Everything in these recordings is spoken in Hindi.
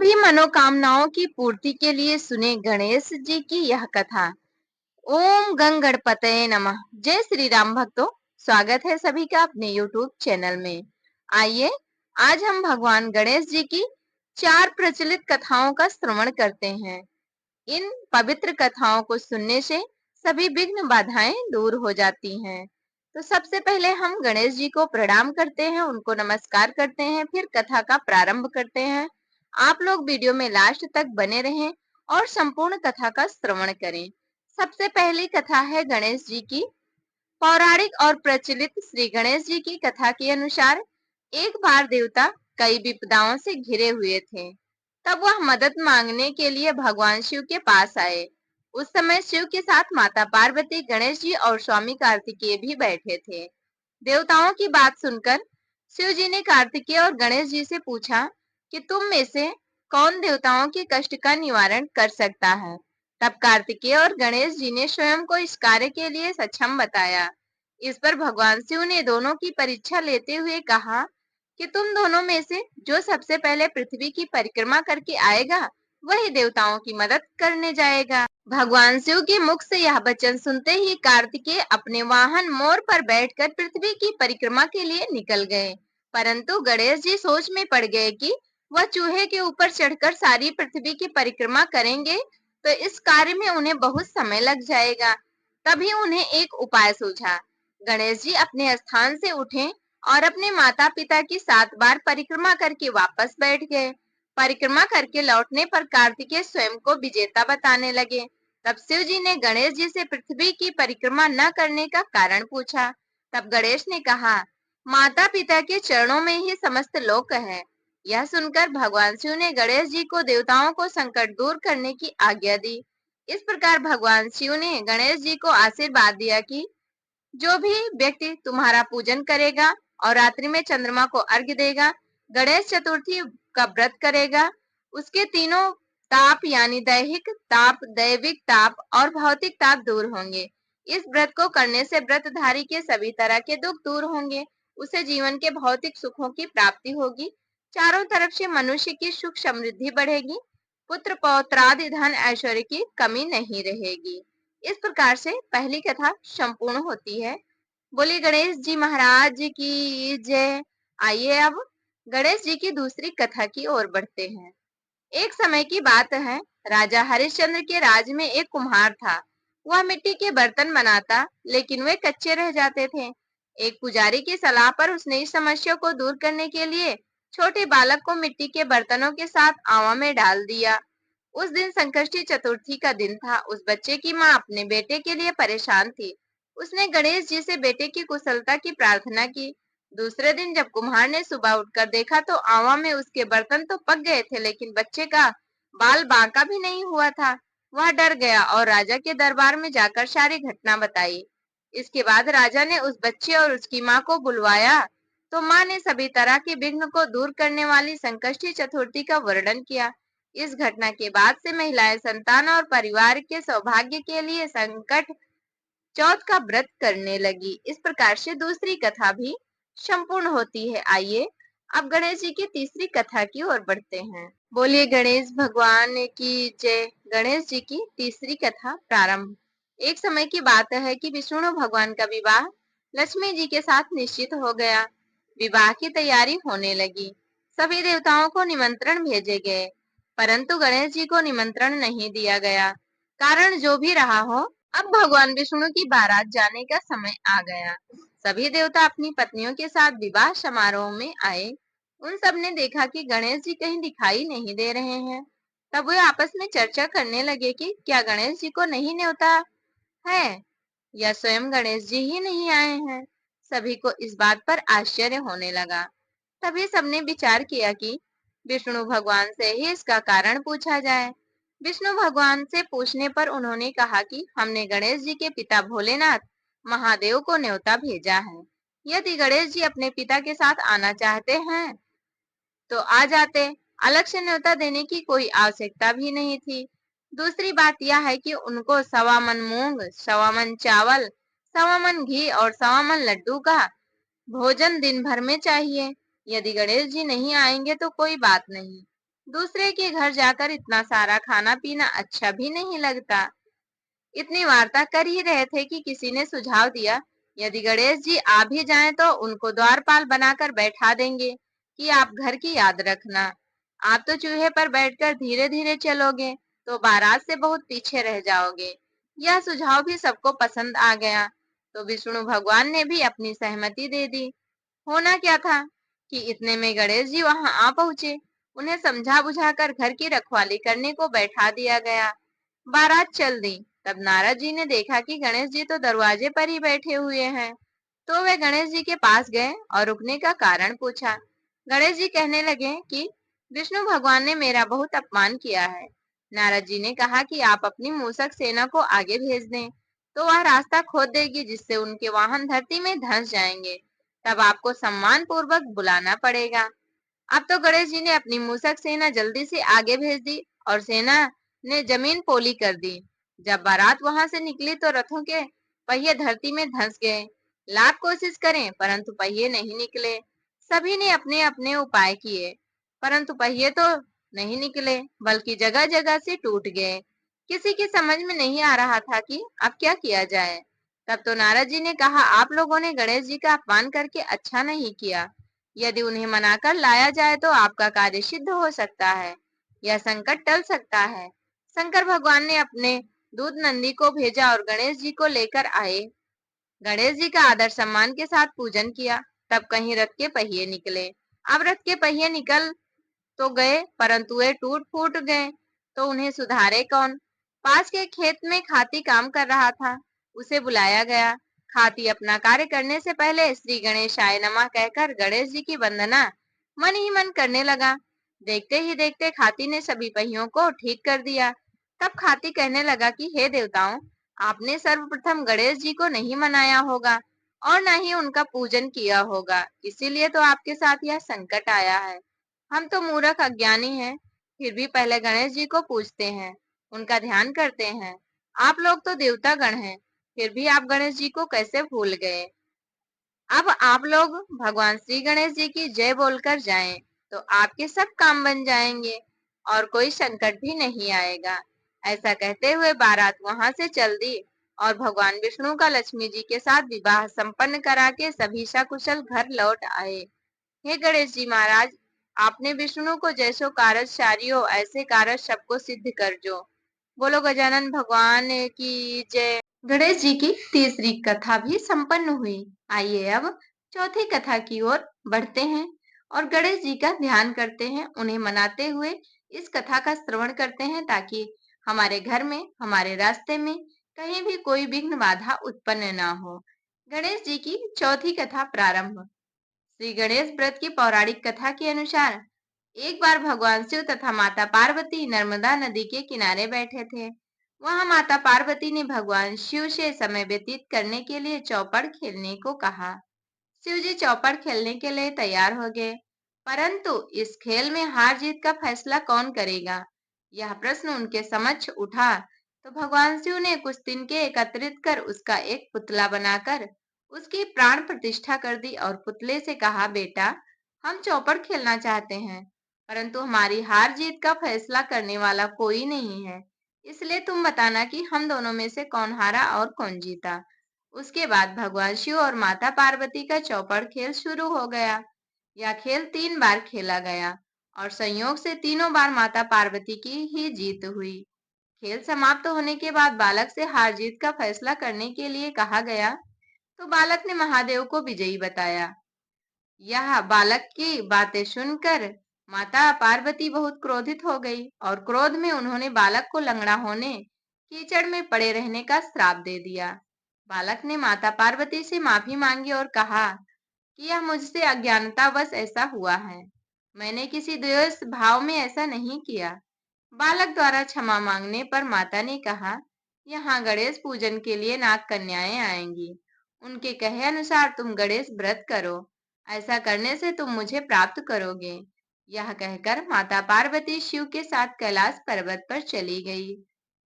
सभी मनोकामनाओं की पूर्ति के लिए सुने गणेश जी की यह कथा। ओम गंग गणपतये नमः। जय श्री राम भक्तों, स्वागत है सभी का अपने YouTube चैनल में। आइए आज हम भगवान गणेश जी की 4 प्रचलित कथाओं का श्रवण करते हैं। इन पवित्र कथाओं को सुनने से सभी विघ्न बाधाएं दूर हो जाती हैं। तो सबसे पहले हम गणेश जी को प्रणाम करते हैं, उनको नमस्कार करते हैं, फिर कथा का प्रारंभ करते हैं। आप लोग वीडियो में लास्ट तक बने रहें और संपूर्ण कथा का श्रवण करें। सबसे पहली कथा है गणेश जी की। पौराणिक और प्रचलित श्री गणेश जी की कथा के अनुसार एक बार देवता कई विपदाओं से घिरे हुए थे। तब वह मदद मांगने के लिए भगवान शिव के पास आए। उस समय शिव के साथ माता पार्वती, गणेश जी और स्वामी कार्तिकेय भी बैठे थे। देवताओं की बात सुनकर शिव जी ने कार्तिकेय और गणेश जी से पूछा कि तुम में से कौन देवताओं के कष्ट का निवारण कर सकता है। तब कार्तिकेय और गणेश जी ने स्वयं को इस कार्य के लिए सक्षम बताया। इस पर भगवान शिव ने दोनों की परीक्षा लेते हुए कहा कि तुम दोनों में से जो सबसे पहले पृथ्वी की परिक्रमा करके आएगा वही देवताओं की मदद करने जाएगा। भगवान शिव के मुख से यह वचन सुनते ही कार्तिकेय अपने वाहन मोर पर बैठकर पृथ्वी की परिक्रमा के लिए निकल गए। परंतु गणेश जी सोच में पड़ गए कि वह चूहे के ऊपर चढ़कर सारी पृथ्वी की परिक्रमा करेंगे तो इस कार्य में उन्हें बहुत समय लग जाएगा। तभी उन्हें एक उपाय सूझा। गणेश जी अपने स्थान से उठे और अपने माता पिता की 7 बार परिक्रमा करके वापस बैठ गए। परिक्रमा करके लौटने पर कार्तिकेय स्वयं को विजेता बताने लगे। तब शिव जी ने गणेश जी से पृथ्वी की परिक्रमा न करने का कारण पूछा। तब गणेश ने कहा, माता पिता के चरणों में ही समस्त लोक है। यह सुनकर भगवान शिव ने गणेश जी को देवताओं को संकट दूर करने की आज्ञा दी। इस प्रकार भगवान शिव ने गणेश जी को आशीर्वाद दिया कि जो भी व्यक्ति तुम्हारा पूजन करेगा और रात्रि में चंद्रमा को अर्घ्य देगा, गणेश चतुर्थी का व्रत करेगा, उसके तीनों ताप यानी दैहिक ताप, दैविक ताप और भौतिक ताप दूर होंगे। इस व्रत को करने से व्रतधारी के सभी तरह के दुख दूर होंगे, उसे जीवन के भौतिक सुखों की प्राप्ति होगी, चारों तरफ से मनुष्य की सुख समृद्धि बढ़ेगी, पुत्र पौत्रादि धन ऐश्वर्य की कमी नहीं रहेगी। इस प्रकार से पहली कथा संपूर्ण होती है। बोलिए गणेश जी महाराज की जय। आइए अब गणेश जी की दूसरी कथा की ओर बढ़ते हैं। एक समय की बात है, राजा हरिश्चंद्र के राज में एक कुम्हार था। वह मिट्टी के बर्तन बनाता, लेकिन वे कच्चे रह जाते थे। एक पुजारी की सलाह पर उसने इस समस्या को दूर करने के लिए छोटे बालक को मिट्टी के बर्तनों के साथ आवा में डाल दिया। उस दिन संकष्टी चतुर्थी का दिन था। उस बच्चे की माँ अपने बेटे के लिए परेशान थी। उसने गणेश जी से बेटे की कुशलता की प्रार्थना की। दूसरे दिन जब कुम्हार ने सुबह उठकर देखा तो आवा में उसके बर्तन तो पक गए थे, लेकिन बच्चे का बाल बांका भी नहीं हुआ था। वह डर गया और राजा के दरबार में जाकर सारी घटना बताई। इसके बाद राजा ने उस बच्चे और उसकी माँ को बुलवाया तो माँ ने सभी तरह के विघ्न को दूर करने वाली संकष्टी चतुर्थी का वर्णन किया। इस घटना के बाद से महिलाएं संतान और परिवार के सौभाग्य के लिए संकट चौथ का व्रत करने लगी। इस प्रकार से दूसरी कथा भी संपूर्ण होती है। आइए अब गणेश जी की तीसरी कथा की ओर बढ़ते हैं। बोलिए गणेश भगवान की जय। गणेश जी की तीसरी कथा प्रारंभ। एक समय की बात है कि विष्णु भगवान का विवाह लक्ष्मी जी के साथ निश्चित हो गया। विवाह की तैयारी होने लगी। सभी देवताओं को निमंत्रण भेजे गए, परंतु गणेश जी को निमंत्रण नहीं दिया गया। कारण जो भी रहा हो, अब भगवान विष्णु की बारात जाने का समय आ गया। सभी देवता अपनी पत्नियों के साथ विवाह समारोह में आए। उन सब ने देखा कि गणेश जी कहीं दिखाई नहीं दे रहे हैं। तब वे आपस में चर्चा करने लगे कि क्या गणेश जी को नहीं न्योता है या स्वयं गणेश जी ही नहीं आए हैं। सभी को इस बात पर आश्चर्य होने लगा। तभी सबने विचार किया कि विष्णु भगवान से ही इसका कारण पूछा जाए। विष्णु भगवान से पूछने पर उन्होंने कहा कि हमने गणेश जी के पिता भोलेनाथ महादेव को न्योता भेजा है। यदि गणेश जी अपने पिता के साथ आना चाहते हैं तो आ जाते, अलग से न्योता देने की कोई आवश्यकता भी नहीं थी। दूसरी बात यह है कि उनको 1.25 मन मूंग, 1.25 मन चावल, 1.25 मन घी और 1.25 मन लड्डू का भोजन दिन भर में चाहिए। यदि गणेश जी नहीं आएंगे तो कोई बात नहीं, दूसरे के घर जाकर इतना सारा खाना पीना अच्छा भी नहीं लगता। इतनी वार्ता कर ही रहे थे कि किसी ने सुझाव दिया, यदि गणेश जी आ भी जाएं तो उनको द्वारपाल बनाकर बैठा देंगे कि आप घर की याद रखना। आप तो चूहे पर बैठकर धीरे धीरे चलोगे तो बारात से बहुत पीछे रह जाओगे। यह सुझाव भी सबको पसंद आ गया, तो विष्णु भगवान ने भी अपनी सहमति दे दी। होना क्या था कि इतने में गणेश जी वहां आ पहुंचे। उन्हें समझा बुझाकर घर की रखवाली करने को बैठा दिया गया। बारात चल दी। तब नारद जी ने देखा कि गणेश जी तो दरवाजे पर ही बैठे हुए हैं। तो वे गणेश जी के पास गए और रुकने का कारण पूछा। गणेश जी कहने लगे कि विष्णु भगवान ने मेरा बहुत अपमान किया है। नारद जी ने कहा कि आप अपनी मूसक सेना को आगे भेज दें, तो वह रास्ता खोद देगी जिससे उनके वाहन धरती में धंस जाएंगे। तब आपको सम्मान पूर्वक बुलाना पड़ेगा। अब तो गणेश जी ने अपनी मूसक सेना जल्दी से आगे भेज दी और सेना ने जमीन पोली कर दी। जब बारात वहां से निकली तो रथों के पहिए धरती में धंस गए। लाख कोशिश करें परंतु पहिए नहीं निकले। सभी ने अपने अपने उपाय किए परंतु पहिए तो नहीं निकले, बल्कि जगह जगह से टूट गए। किसी की समझ में नहीं आ रहा था कि अब क्या किया जाए। तब तो नारद जी ने कहा, आप लोगों ने गणेश जी का अपमान करके अच्छा नहीं किया। यदि उन्हें मनाकर लाया जाए तो आपका कार्य सिद्ध हो सकता है, यह संकट टल सकता है। शंकर भगवान ने अपने दूध नंदी को भेजा और गणेश जी को लेकर आए। गणेश जी का आदर सम्मान के साथ पूजन किया। तब कहीं रथ के पहिए निकले। अब रथ के पहिए निकल तो गए परंतु वे टूट फूट गए, तो उन्हें सुधारे कौन। पास के खेत में खाती काम कर रहा था, उसे बुलाया गया। खाती अपना कार्य करने से पहले श्री गणेशाय नमः कहकर गणेश जी की वंदना मन ही मन करने लगा। देखते ही देखते खाती ने सभी पहियों को ठीक कर दिया। तब खाती कहने लगा कि हे देवताओं, आपने सर्वप्रथम गणेश जी को नहीं मनाया होगा और न ही उनका पूजन किया होगा, इसीलिए तो आपके साथ यह संकट आया है। हम तो मूर्ख अज्ञानी हैं, फिर भी पहले गणेश जी को पूजते हैं, उनका ध्यान करते हैं। आप लोग तो देवता गण हैं, फिर भी आप गणेश जी को कैसे भूल गए। अब आप लोग भगवान श्री गणेश जी की जय बोलकर जाएं, तो आपके सब काम बन जाएंगे और कोई संकट भी नहीं आएगा। ऐसा कहते हुए बारात वहां से चल दी और भगवान विष्णु का लक्ष्मी जी के साथ विवाह संपन्न करा के सभी सकुशल घर लौट आए। हे गणेश जी महाराज, आपने विष्णु को जैसो कारज सारियो ऐसे कारज सबको सिद्ध कर जो। बोलो गजानन भगवान की जय। गणेश जी की तीसरी कथा भी संपन्न हुई। आइए अब चौथी कथा की ओर बढ़ते हैं और गणेश जी का ध्यान करते हैं, उन्हें मनाते हुए इस कथा का श्रवण करते हैं ताकि हमारे घर में, हमारे रास्ते में कहीं भी कोई विघ्न बाधा उत्पन्न ना हो। गणेश जी की चौथी कथा प्रारंभ। श्री गणेश व्रत की पौराणिक कथा के अनुसार एक बार भगवान शिव तथा माता पार्वती नर्मदा नदी के किनारे बैठे थे। वहां माता पार्वती ने भगवान शिव से समय व्यतीत करने के लिए चौपड़ खेलने को कहा। शिव जी चौपड़ खेलने के लिए तैयार हो गए, परंतु इस खेल में हार जीत का फैसला कौन करेगा, यह प्रश्न उनके समक्ष उठा। तो भगवान शिव ने कुछ तिनके एकत्रित कर उसका एक पुतला बनाकर उसकी प्राण प्रतिष्ठा कर दी और पुतले से कहा, बेटा, हम चौपड़ खेलना चाहते हैं परंतु हमारी हार जीत का फैसला करने वाला कोई नहीं है, इसलिए तुम बताना कि हम दोनों में से कौन हारा और कौन जीता। उसके बाद भगवान शिव और माता पार्वती का चौपड़ खेल शुरू हो गया। यह खेल 3 बार खेला गया और संयोग से तीनों बार माता पार्वती की ही जीत हुई। खेल समाप्त होने के बाद बालक से हार जीत का फैसला करने के लिए कहा गया, तो बालक ने महादेव को विजयी बताया। यह बालक की बातें सुनकर माता पार्वती बहुत क्रोधित हो गई और क्रोध में उन्होंने बालक को लंगड़ा होने, कीचड़ में पड़े रहने का श्राप दे दिया। बालक ने माता पार्वती से माफी मांगी और कहा कि यह मुझसे अज्ञानतावश ऐसा हुआ है, मैंने किसी द्वेष भाव में ऐसा नहीं किया। बालक द्वारा क्षमा मांगने पर माता ने कहा, यहाँ गणेश पूजन के लिए नाग कन्याएं आएंगी, उनके कहे अनुसार तुम गणेश व्रत करो, ऐसा करने से तुम मुझे प्राप्त करोगे। यह कहकर माता पार्वती शिव के साथ कैलाश पर्वत पर चली गई।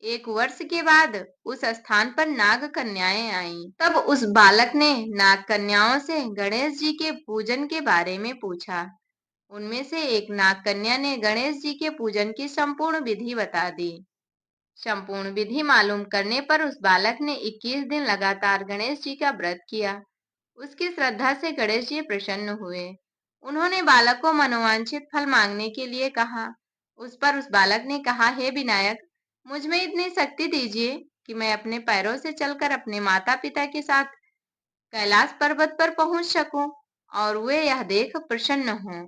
1 वर्ष के बाद उस स्थान पर नाग कन्याएं आईं। तब उस बालक ने नाग कन्याओं से गणेश जी के पूजन के बारे में पूछा। उनमें से एक नाग कन्या ने गणेश जी के पूजन की संपूर्ण विधि बता दी। संपूर्ण विधि मालूम करने पर उस बालक ने 21 दिन लगातार गणेश जी का व्रत किया। उसकी श्रद्धा से गणेश जी प्रसन्न हुए। उन्होंने बालक को मनोवांछित फल मांगने के लिए कहा। उस पर उस बालक ने कहा, हे विनायक, मुझ में इतनी शक्ति दीजिए कि मैं अपने पैरों से चलकर अपने माता पिता के साथ कैलाश पर्वत पर पहुंच सकूं और वे यह देख प्रसन्न हों।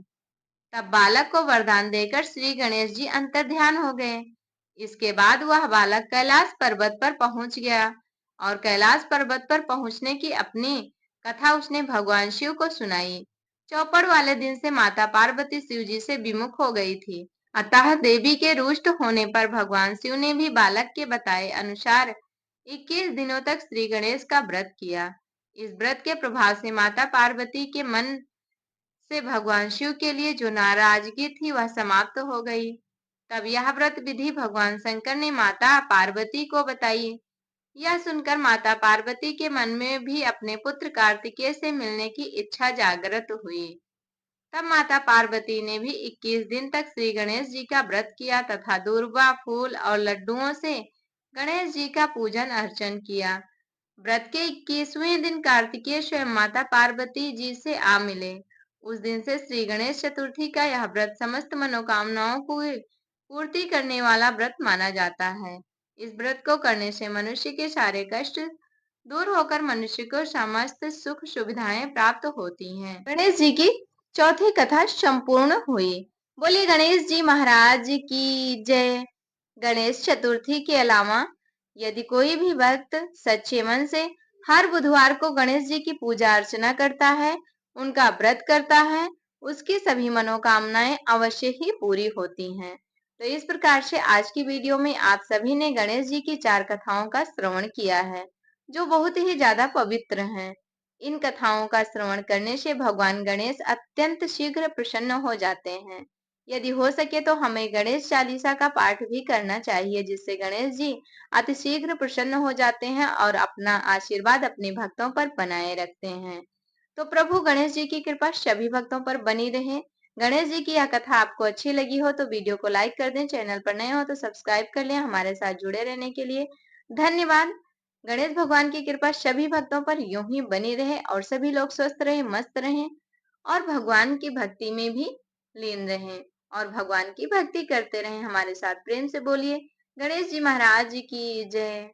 तब बालक को वरदान देकर श्री गणेश जी अंतर्ध्यान हो गए। इसके बाद वह बालक कैलाश पर्वत पर पहुंच गया और कैलाश पर्वत पर पहुंचने की अपनी कथा उसने भगवान शिव को सुनाई। चौपड़ वाले दिन से माता पार्वती शिव जी से विमुख हो गई थी। अतः देवी के रुष्ट होने पर भगवान शिव ने भी बालक के बताए अनुसार 21 दिनों तक श्री गणेश का व्रत किया। इस व्रत के प्रभाव से माता पार्वती के मन से भगवान शिव के लिए जो नाराजगी थी वह समाप्त हो गई। तब यह व्रत विधि भगवान शंकर ने माता पार्वती को बताई। यह सुनकर माता पार्वती के मन में भी अपने पुत्र कार्तिकेय से मिलने की इच्छा जागृत हुई। तब माता पार्वती ने भी 21 दिन तक श्री गणेश जी का व्रत किया तथा दूर्वा, फूल और लड्डुओं से गणेश जी का पूजन अर्चन किया। व्रत के 21वें दिन कार्तिकेय स्वयं माता पार्वती जी से आ मिले। उस दिन से श्री गणेश चतुर्थी का यह व्रत समस्त मनोकामनाओं को पूर्ति करने वाला व्रत माना जाता है। इस व्रत को करने से मनुष्य के सारे कष्ट दूर होकर मनुष्य को समस्त सुख सुविधाएं प्राप्त होती हैं। गणेश जी की चौथी कथा संपूर्ण हुई। बोलिए गणेश जी महाराज की जय। गणेश चतुर्थी के अलावा यदि कोई भी भक्त सच्चे मन से हर बुधवार को गणेश जी की पूजा अर्चना करता है, उनका व्रत करता है, उसकी सभी मनोकामनाएं अवश्य ही पूरी होती हैं। तो इस प्रकार से आज की वीडियो में आप सभी ने गणेश जी की 4 कथाओं का श्रवण किया है, जो बहुत ही ज्यादा पवित्र हैं। इन कथाओं का श्रवण करने से भगवान गणेश अत्यंत शीघ्र प्रसन्न हो जाते हैं। यदि हो सके तो हमें गणेश चालीसा का पाठ भी करना चाहिए, जिससे गणेश जी अतिशीघ्र प्रसन्न हो जाते हैं और अपना आशीर्वाद अपने भक्तों पर बनाए रखते हैं। तो प्रभु गणेश जी की कृपा सभी भक्तों पर बनी रहे। गणेश जी की यह कथा आपको अच्छी लगी हो तो वीडियो को लाइक कर दें, चैनल पर नए हो तो सब्सक्राइब कर लें। हमारे साथ जुड़े रहने के लिए धन्यवाद। गणेश भगवान की कृपा सभी भक्तों पर यूं ही बनी रहे और सभी लोग स्वस्थ रहे, मस्त रहें और भगवान की भक्ति में भी लीन रहें और भगवान की भक्ति करते रहें। हमारे साथ प्रेम से बोलिए गणेश जी महाराज की जय।